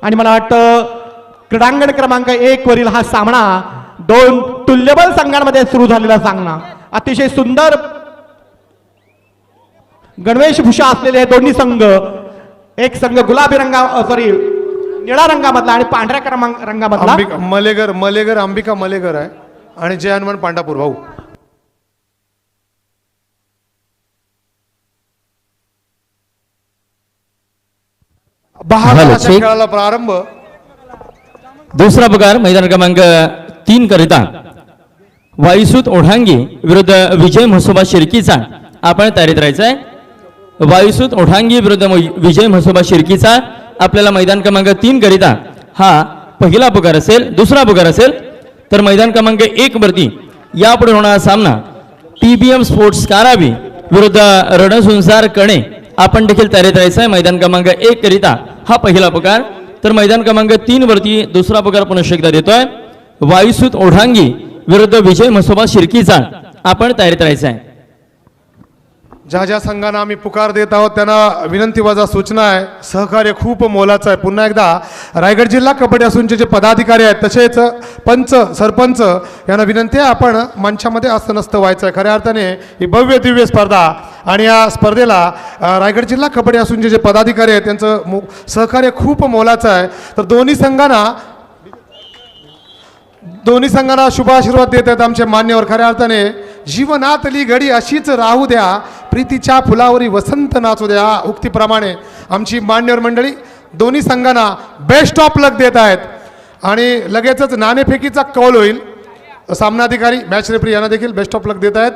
आणि मला वाटतं क्रीडांगण क्रमांक 1 वरील हा सामना दोन तुल्यबल संघांमध्ये सुरू झालेला सामना, अतिशय सुंदर गणवेशभूषा असलेले दोन्ही संघ, एक संघ गुलाबी निळा रंगामधला आणि पांढऱ्या रंगामधला मलेगर अंबिका मलेगर आहे आणि जय हनुमान पांडापूर भाऊ. खेळाला प्रारंभ. दुसरा पुकार मैदान क्रमांक 3 करिता वायुसूत ओढांगी विरुद्ध विजय म्हसोबा शिर्कीचा आपण तयारीत राहायचं आहे. वायुसूत ओढांगी विरुद्ध विजय म्हसोबा शिर्कीचा आपल्याला मैदान क्रमांक 3 करिता हा पहिला पुकार असेल. दुसरा पुकार असेल तर मैदान क्रमांक 1 वरती यापुढे होणारा सामना TBM स्पोर्ट्स कारावी विरुद्ध रणसुंसार कणे आपण देखील तयारीत राहायचं आहे. मैदान क्रमांक 1 करिता हा पहिला पुकार, तर मैदान क्रमांक 3 वरती दुसरा पुकार पुन्हा एकदा देतोय. वायुसूत ओढांगी विरुद्ध विजय म्हसोबा शिर्कीचा आपण तयारीत राहायचं आहे. ज्या ज्या संघांना आम्ही पुकार देत आहोत त्यांना विनंती वजा सूचना आहे, सहकार्य खूप मोलाचं आहे. पुन्हा एकदा रायगड जिल्हा कबड्डी असोसिएशनचे जे पदाधिकारी आहेत तसेच पंच सरपंच यांना विनंती आहे, आपण मंचामध्ये असं नसतं व्हायचं आहे. खऱ्या अर्थाने ही भव्य दिव्य स्पर्धा आणि या स्पर्धेला रायगड जिल्हा कबड्डी असोसिएशनचे जे पदाधिकारी आहेत त्यांचं सहकार्य खूप मोलाचं आहे. तर दोन्ही संघांना शुभाशीर्वाद देत आहेत आमचे मान्यवर. खऱ्या अर्थाने जीवनातली घडी अशीच राहू द्या, प्रीतीच्या फुलावरी वसंत नाचू द्या, उक्तीप्रमाणे आमची मान्यवर मंडळी दोन्ही संघांना बेस्ट ऑफ लक देत आहेत. आणि लगेचच नाणेफेकीचा कौल होईल. सामनाधिकारी मॅच रेफरी यांना देखील बेस्ट ऑफ लक देत आहेत.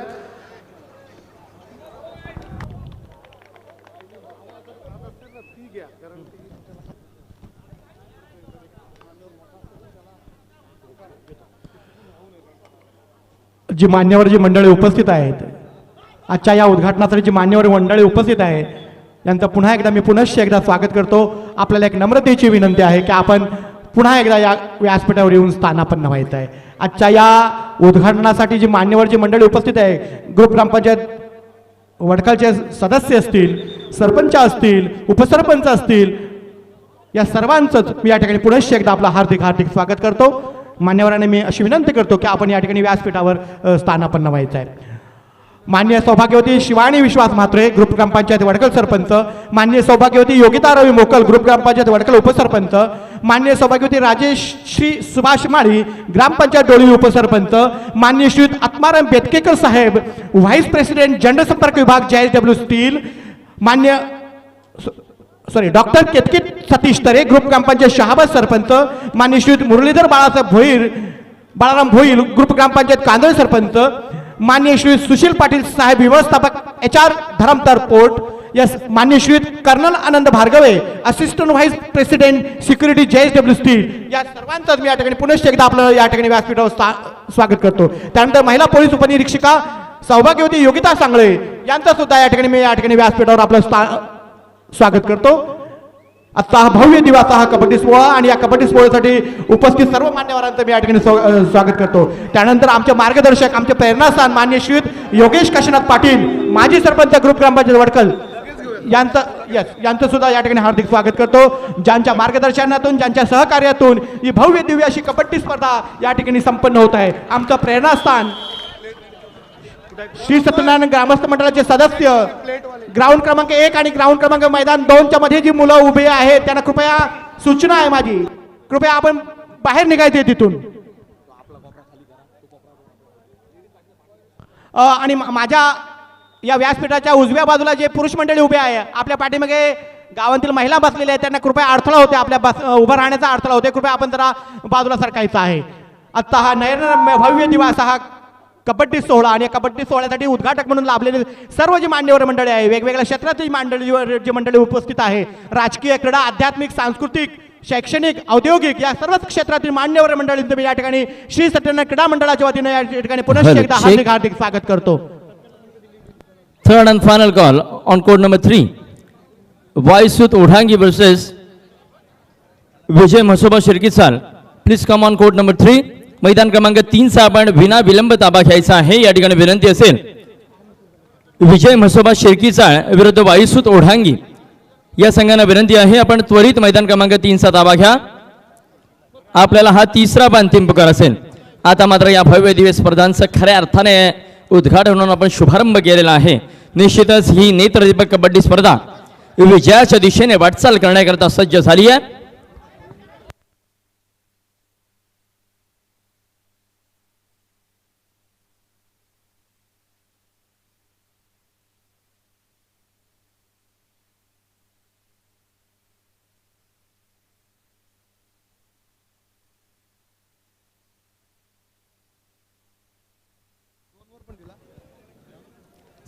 जी मान्यवर जी मंडळी उपस्थित आहेत, आजच्या या उद्घाटनासाठी जी मान्यवर मंडळी उपस्थित आहेत यांचं पुन्हा एकदा स्वागत करतो. आपल्याला एक नम्रतेची विनंती आहे की आपण पुन्हा एकदा या व्यासपीठावर येऊन स्थानापन्न व्हायचं आहे. आजच्या या उद्घाटनासाठी जी मान्यवर जी मंडळी उपस्थित आहे, ग्रुप ग्रामपंचायत वडखलचे सदस्य असतील, सरपंच असतील, उपसरपंच असतील, या सर्वांचंच मी या ठिकाणी पुन्हा एकदा आपलं हार्दिक स्वागत करतो. मान्यवरांनी मी अशी विनंती करतो की आपण या ठिकाणी व्यासपीठावर स्थानापन्न व्हायचं आहे. मान्य सौभाग्यवती शिवानी विश्वास म्हात्रे ग्रुप ग्रामपंचायत वडखल सरपंच, मान्य सौभाग्यवती योगिता रवी मोकल ग्रुप ग्रामपंचायत वडखल उपसरपंच, मान्य सौभाग्यवती राजेश श्री सुभाष माळी ग्रामपंचायत डोळी उपसरपंच, मान्य श्री आत्माराम बेतकेकर साहेब व्हाईस प्रेसिडेंट जनसंपर्क विभाग JSW स्टील, मान्य डॉक्टर केतकीत सतीश तरे ग्रुप ग्रामपंचायत शहाबाद सरपंच, मान्य श्री मुरलीधर बाळाराम भोईर ग्रुप ग्रामपंचायत कांदळे सरपंच, मान्य श्री सुशील पाटील साहेब व्यवस्थापक HR धरमतर पोर्ट, यस मान्य Shri colonel Anand Bhargave assistant vice president security JSW steel, या सर्वांचं मी या ठिकाणी पुन्हा एकदा आपलं या ठिकाणी व्यासपीठावर स्वागत करतो. त्यानंतर महिला पोलीस उपनिरीक्षिका सौभाग्यवती योगिता सांगळे यांचं सुद्धा या ठिकाणी व्यासपीठावर आपलं स्वागत करतो. आजचा हा भव्य दिवस हा कबड्डी सोहळा आणि या कबड्डी सोहळ्यासाठी उपस्थित सर्व मान्यवरांचं मी या ठिकाणी स्वागत करतो. त्यानंतर आमचे मार्गदर्शक, आमचे प्रेरणास्थान मान्य श्री योगेश काशीनाथ पाटील माजी सरपंच ग्रुप ग्रामपंचायत वडखल यांचं सुद्धा या ठिकाणी हार्दिक स्वागत करतो. ज्यांच्या मार्गदर्शनातून, ज्यांच्या सहकार्यातून ही भव्य दिव्य अशी कबड्डी स्पर्धा या ठिकाणी संपन्न होत आहे. आमचं प्रेरणास्थान श्री सत्यनारायण ग्रामस्थ मंडळाचे सदस्य, ग्राउंड क्रमांक 1 आणि ग्राउंड क्रमांक मैदान 2च्या मध्ये जी मुलं उभे आहेत त्यांना कृपया सूचना आहे माझी, कृपया आपण बाहेर निघायचे तिथून. आणि माझ्या या व्यासपीठाच्या उजव्या बाजूला जे पुरुष मंडळी उभे आहे, आपल्या पाठीमागे गावातील महिला बसलेल्या आहेत, त्यांना कृपया अडथळा होते, आपल्या उभं राहण्याचा अडथळा होते, कृपया आपण जरा बाजूला सरकायचं आहे. आजचा हा नयनरम्य भव्य दिवस हा कबड्डी सोहळा आणि कबड्डी सोहळ्यासाठी उद्घाटक म्हणून लाभलेले सर्व जी मान्यवर मंडळी आहे, वेगवेगळ्या क्षेत्रातील जी मंडळी उपस्थित आहे, राजकीय, क्रीडा, आध्यात्मिक, सांस्कृतिक, शैक्षणिक, औद्योगिक या सर्वच क्षेत्रातील मान्यवर मंडळींचं मी या ठिकाणी श्री सत्यनारायण क्रीडा मंडळाच्या वतीने या ठिकाणी पुन्हा एकदा हार्दिक स्वागत करतो. Third and final call on court number 3. Vaisut Odhangi versus Vijay Masoba Shirkisal. Please come on court number 3. मैदान क्रमांक 3 आपण विना विलंब ताबा घ्यायचा आहे. या ठिकाणी विनंती असेल विजय म्हसोबा शिर्कीचाळ विरुद्ध वायुसूत ओढांगी या संघांना विनंती आहे आपण त्वरित मैदान क्रमांक 3चा ताबा घ्या. आपल्याला हा तिसरा व अंतिम पुकार असेल. आता मात्र या भव्य दिव्य स्पर्धांचं खऱ्या अर्थाने उद्घाटन होऊन आपण शुभारंभ केलेला आहे. निश्चितच ही नेत्रदीपक कबड्डी स्पर्धा विजयाच्या दिशेने वाटचाल करण्याकरता सज्ज झाली आहे.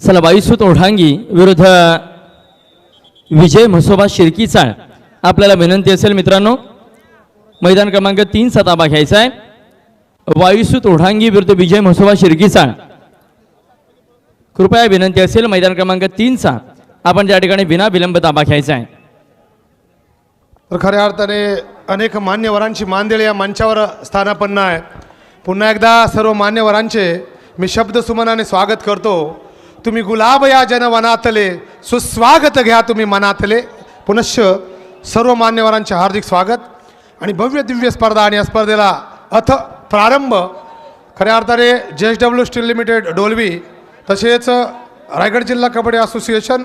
चला वायुसूत ओढांगी विरुद्ध विजय म्हसोबा शिर्कीचाळ. आपल्याला विनंती असेल मित्रांनो मैदान क्रमांक 3चा ताबा घ्यायचा आहे. वायुसूत ओढांगी विरुद्ध विजय म्हसोबा शिर्कीचाळ. कृपया विनंती असेल मैदान क्रमांक 3चा आपण त्या ठिकाणी विना विलंब ताबा घ्यायचा आहे. तर खऱ्या अर्थाने अनेक मान्यवरांची मानदेळ या मंचावर स्थानापन्न आहे. पुन्हा एकदा सर्व मान्यवरांचे मी शब्दसुमनाने स्वागत करतो. तुम्ही गुलाब या जनवनातले सुस्वागत घ्या तुम्ही मनातले. पुनश्च सर्व मान्यवरांचे हार्दिक स्वागत आणि भव्य दिव्य स्पर्धा आणि या स्पर्धेला अथ प्रारंभ खऱ्या अर्थाने JSW स्टील लिमिटेड डोलवी तसेच रायगड जिल्हा कबड्डी असोसिएशन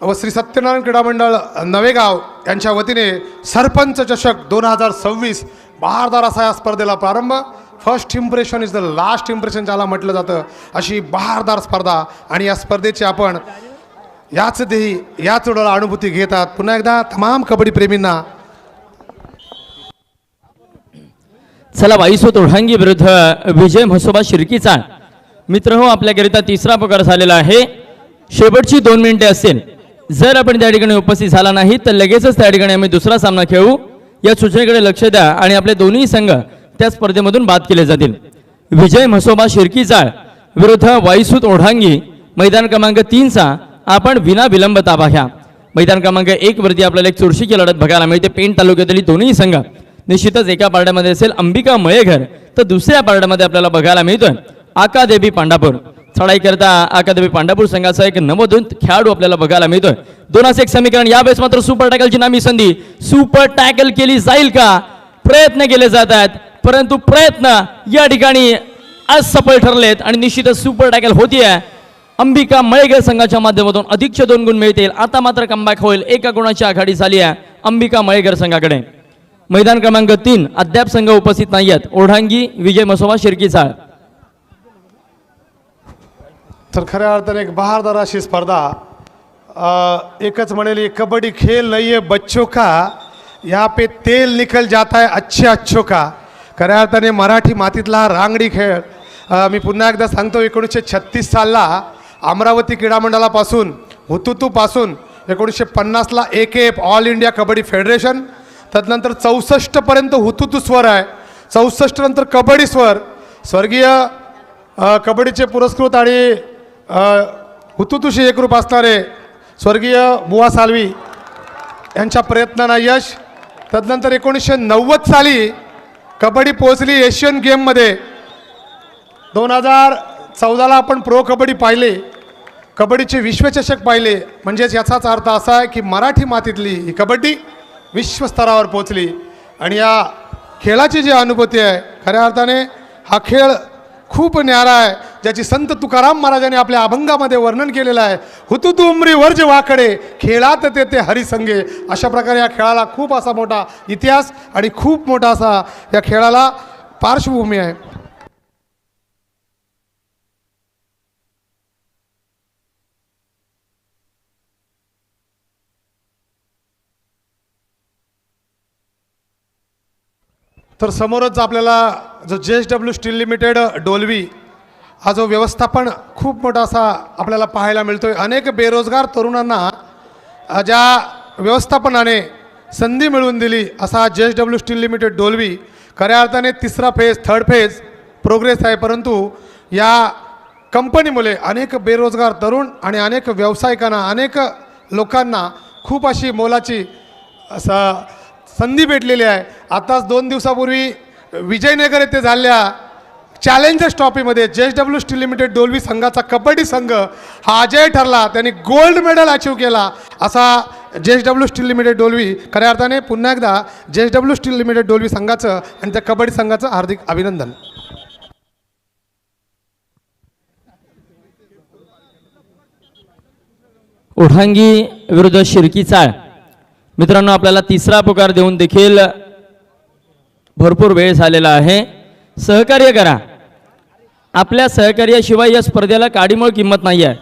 व श्री सत्यनारायण क्रीडा मंडळ नवेगाव यांच्या वतीने सरपंच चषक 2026 बहारदार असा या स्पर्धेला प्रारंभ. First impression is the last impression ज्याला म्हटलं जातं अशी बहारदार स्पर्धा आणि या स्पर्धेची आपण याच देही याच वेळेला अनुभूती घेतात. पुन्हा एकदा तमाम कबड्डी प्रेमींना चला वायुसूत ओढांगी विरुद्ध विजय म्हसोबा शिर्कीचाळ. मित्र हो आपल्याकरिता तिसरा पुकार झालेला आहे. शेवटची 2 मिनिटे असेल. जर आपण त्या ठिकाणी उपस्थित झाला नाही तर लगेचच त्या ठिकाणी आम्ही दुसरा सामना खेळू. या सूचनेकडे लक्ष द्या आणि आपले दोन्ही संघ त्या स्पर्धेमधून बाद केले जातील. विजय म्हसोबा शिर्कीचाळ विरुद्ध वायुसूत ओढांगी मैदान क्रमांक 3चा आपण विना विलंब ताबा घ्या. मैदान क्रमांक 1 वरती आपल्याला एक चुरशीची लढत बघायला मिळते. पेण तालुक्यातील दोन्ही संघ निश्चितच एका पारड्यामध्ये असेल अंबिका मळेघर तर दुसऱ्या पारड्यामध्ये आपल्याला बघायला मिळतोय आकादेवी पांडापूर. चढाई करता आकादेवी पांडापूर संघाचा एक नवोदित खेळाडू आपल्याला बघायला मिळतोय. 2-1 समीकरण. यावेळेस मात्र सुपर टॅकलची नामी संधी. सुपर टॅकल केली जाईल का? प्रयत्न केले जात आहेत परंतु प्रयत्न या ठिकाणी असफल ठरलेत आणि निश्चितच सुपर टॅकल होतीये. अंबिका मळेघर संघाच्या माध्यमातून अधिकचे 2 गुण मिळतील. आता मात्र कमबॅक होईल. एका गुणाची आघाडी झाली आहे अंबिका मळेघर संघाकडे. मैदान क्रमांक 3 अद्याप संघ उपस्थित नाही आहेत. ओढांगी विजय म्हसोबा शिर्कीचाळ. तर खऱ्या अर्थाने एक बहारदार अशी स्पर्धा. एकच म्हणेल कबड्डी खेल नहीं है बच्चों का, यहाँ पे तेल निकल जाता है अच्छे अच्छों का. खऱ्या अर्थाने मराठी मातीतला हा रांगडी खेळ. मी पुन्हा एकदा सांगतो 1936 सालला अमरावती क्रीडा मंडळापासून हुतुतूपासून 1950ला AKF all India kabaddi federation, तदनंतर 64 पर्यंत हुतुतू स्वर आहे. 64 नंतर कबड्डी स्वर. स्वर्गीय कबड्डीचे पुरस्कृत आणि हुतुतूशी एकरूप असणारे स्वर्गीय बुवा सालवी यांच्या प्रयत्नांना यश. तदनंतर 1990 साली कबड्डी पोहोचली एशियन गेममध्ये. 2014ला आपण प्रो कबड्डी पाहिले, कबड्डीचे विश्वचषक पाहिले. म्हणजेच याचाच अर्थ असा आहे की मराठी मातीतली ही कबड्डी विश्वस्तरावर पोहोचली. आणि या खेळाची जी अनुभूती आहे खऱ्या अर्थाने हा खेळ खूप न्यारा आहे, ज्याची संत तुकाराम महाराजांनी आपल्या अभंगामध्ये वर्णन केलेलं आहे. हुतुतू उमरी वर्ज वाकडे खेळात ते हरिसंगे. अशा प्रकारे या खेळाला खूप असा मोठा इतिहास आणि खूप मोठा असा या खेळाला पार्श्वभूमी आहे. तर समोरच आपल्याला जो JSW स्टील लिमिटेड डोलवी हा जो व्यवस्थापन खूप मोठा असा आपल्याला पाहायला मिळतोय. अनेक बेरोजगार तरुणांना ज्या व्यवस्थापनाने संधी मिळवून दिली असा JSW स्टील लिमिटेड डोलवी. खऱ्या अर्थाने 3रा फेज 3rd फेज प्रोग्रेस आहे. परंतु या कंपनीमुळे अनेक बेरोजगार तरुण आणि अनेक व्यावसायिकांना अनेक लोकांना खूप अशी मोलाची संधी भेटलेली आहे. आताच 2 दिवसापूर्वी विजयनगर येथे झालेल्या चॅलेंजर्स ट्रॉफीमध्ये JSW स्टील लिमिटेड डोलवी संघाचा कबड्डी संघ हा अजय ठरला. त्यांनी गोल्ड मेडल अचीव केला. असा JSW स्टील लिमिटेड डोलवी खऱ्या अर्थाने पुन्हा एकदा JSW स्टील लिमिटेड डोलवी संघाचं आणि त्या कबड्डी संघाचं हार्दिक अभिनंदन. ओढांगी विरुद्ध शिर्की चाळ. मित्रांनो, आपल्याला तिसरा पुकार देऊन देखील भरपूर वेळ झालेला आहे. सहकार्य करा. आपल्या सहकार्याशिवाय या स्पर्धेला काडीमोळ किंमत नाही आहे.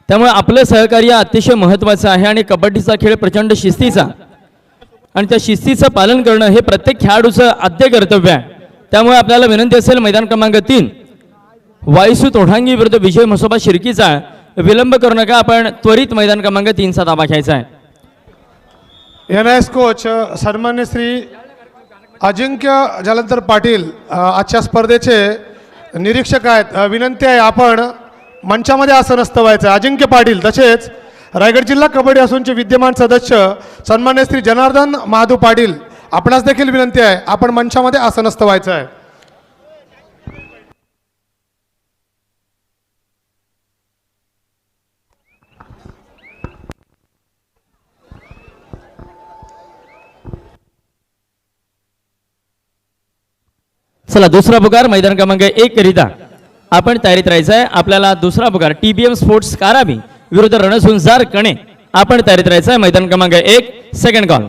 त्यामुळे आपलं सहकार्य अतिशय महत्त्वाचं आहे आणि कबड्डीचा खेळ प्रचंड शिस्तीचा आणि त्या शिस्तीचं पालन करणं हे प्रत्येक खेळाडूचं आद्य कर्तव्य आहे. त्यामुळे आपल्याला विनंती असेल, मैदान क्रमांक 3 वायुसूत ओढांगी विरुद्ध विजय म्हसोबा शिर्की चाळ. विलंब करू नका, आपण त्वरित मैदान क्रमांक 3चा ताबा घ्यायचा आहे. NIS कोच सन्मान्य श्री अजिंक्य जालंधर पाटील आजच्या स्पर्धेचे निरीक्षक आहेत. विनंती आहे, आपण मंचामध्ये आसन व्हायचं. अजिंक्य पाटील तसेच रायगड जिल्हा कबड्डी असोसिएशनचे विद्यमान सदस्य सन्मान्य श्री जनार्दन महादू पाटील, आपणास देखील विनंती आहे, आपण मंचामध्ये आसनस्थ व्हायचं आहे. चला, दुसरा पुकार मैदान क्रमांक 1 करिता आपण तयारीत राहायचं आहे. आपल्याला दुसरा पुकार TBM स्पोर्ट्स काराबी विरुद्ध रणसुंजार कणे. आपण तयारीत राहायचं आहे. मैदान क्रमांक 1 सेकंड कॉल.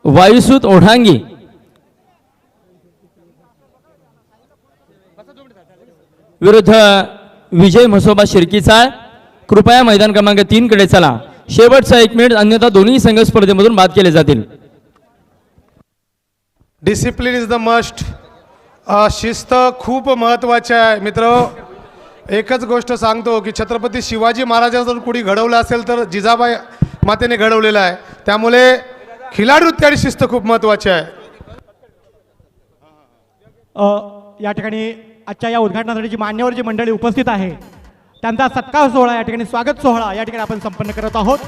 वायुसूत ओढांगी विरुद्ध विजय म्हसोबा शिर्की चाळ. कृपया मैदान क्रमांक 3 कडे चला. शेवटचा 1 मिनिट, अन्यथा दोन्ही संघ स्पर्धेमधून बाद केले जातील. Discipline is the must. शिस्त खूप महत्त्वाची आहे मित्र. एकच गोष्ट सांगतो की छत्रपती शिवाजी महाराजांना जर कोणी घडवलं असेल तर जिजाबाई मातेने घडवलेलं आहे. त्यामुळे खिलाडूत्व आणि शिस्त खूप महत्त्वाची आहे. या ठिकाणी आजच्या या उद्घाटनासाठी जी मान्यवर जी मंडळी उपस्थित आहे त्यांचा सत्कार सोहळा या ठिकाणी, स्वागत सोहळा या ठिकाणी आपण संपन्न करत आहोत.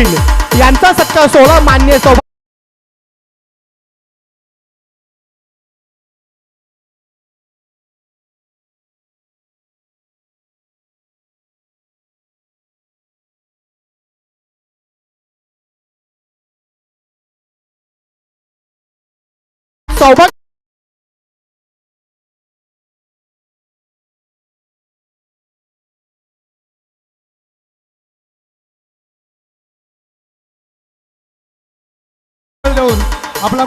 पाटील यांचा सत्कार सोहळा मान्य सौभाग्य देऊन आपला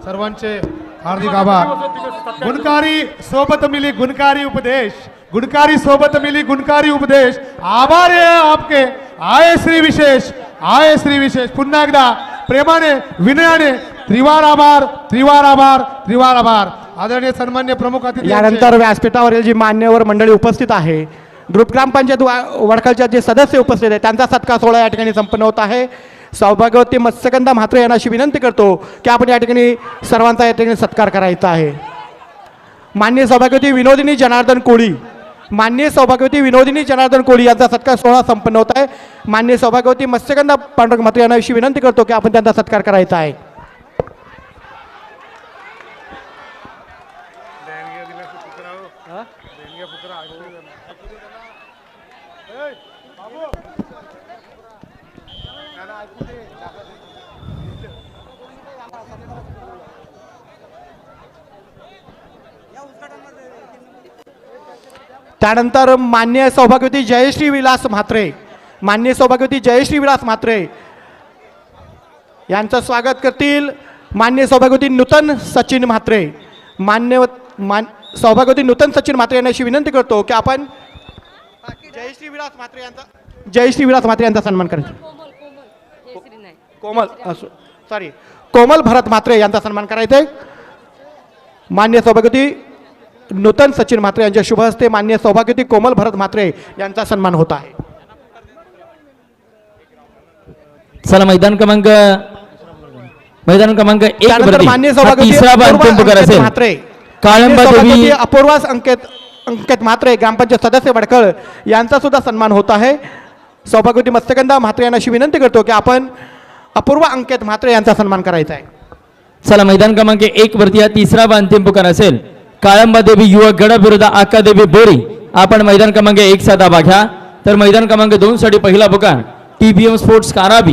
सर्वांचे हार्दिक आभार. गुणकारी सोबत मिली गुणकारी उपदेश, गुणकारी सोबत मिली गुणकारी उपदेश. आभार आहे आपके, आये श्री विशेष, आये श्री विशेष. पुन्हा एकदा प्रेमाने विनयाने त्रिवार आभार, त्रिवार आभार, त्रिवार आभार. आदरणीय सन्मान्य प्रमुख अतिथी यानंतर व्यासपीठावरील जी मान्यवर मंडळी उपस्थित आहे, ग्रुप ग्रामपंचायत वडखलच्या जे सदस्य उपस्थित आहेत त्यांचा सत्कार सोहळा या ठिकाणी संपन्न होत आहे. सौभाग्यवती मत्स्यगंधा म्हात्रे यांना अशी विनंती करतो की आपण या ठिकाणी सर्वांचा या ठिकाणी सत्कार करायचा आहे. माननीय सौभाग्यवती विनोदिनी जनार्दन कोळी, माननीय सौभाग्यवती विनोदिनी जनार्दन कोळी यांचा सत्कार सोहळा संपन्न होत आहे. माननीय सौभाग्यवती मत्स्यगंधा पांडुरंग म्हात्रे यांना अशी विनंती करतो की आपण त्यांचा सत्कार करायचा आहे. त्यानंतर मान्य सौभाग्यवती जयश्री विलास म्हात्रे, मान्य सौभाग्यवती जयश्री विलास म्हात्रे यांचं स्वागत करतील मान्य सौभाग्यवती नूतन सचिन म्हात्रे. सौभाग्यवती नूतन सचिन म्हात्रे यांना अशी विनंती करतो की आपण जयश्री विलास म्हात्रे यांचा सन्मान करायचा. कोमल भरत म्हात्रे यांचा सन्मान करायचा आहे. मान्य सौभाग्यवती नूतन सचिन म्हात्रे यांच्या शुभ हस्ते मान्य सौभाग्यवती कोमल भरत म्हात्रे यांचा सन्मान होत आहे. चला मैदान क्रमांक 1 त्यानंतर वरती मान्य हा सौभाग्यवती तिसरा व अंतिम पुकार अंकित असेल. म्हात्रे, काळंबा मान्य देवी सौभाग्यवती अपूर्वा अंकित म्हात्रे ग्रामपंचायत सदस्य वडखळ यांचा सुद्धा सन्मान होत आहे. सौभाग्यवती मत्स्यगंधा म्हात्रे यांना अशी विनंती करतो की आपण अपूर्वा अंकित म्हात्रे यांचा सन्मान करायचा आहे. चला मैदान क्रमांक 1 वरती हा तिसरा व अंतिम पुकार असेल. काळंबा देवी युवक गड विरुद्ध आका देवी बोरी. आपण मैदान क्रमांक 1 चा दाबा घ्या. तर मैदान क्रमांक 2 साठी पहिला पुकार TBM स्पोर्ट्स काराबी